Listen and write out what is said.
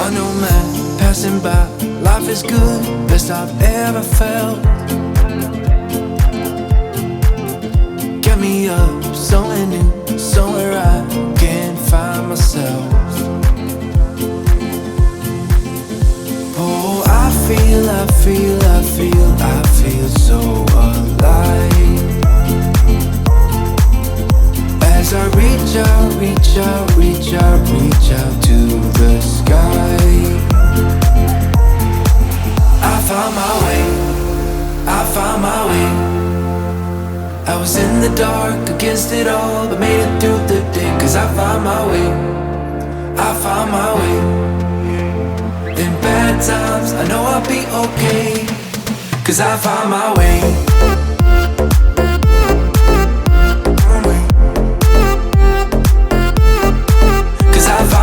I know man passing by, life is good, best I've ever felt. Get me up, somewhere new, somewhere I can find myself. Oh, I feel so alive as I reach out to the sky. I found my way. I was in the dark against it all, but made it through the day. 'Cause I found my way. In bad times, I know I'll be okay. 'Cause I found my way.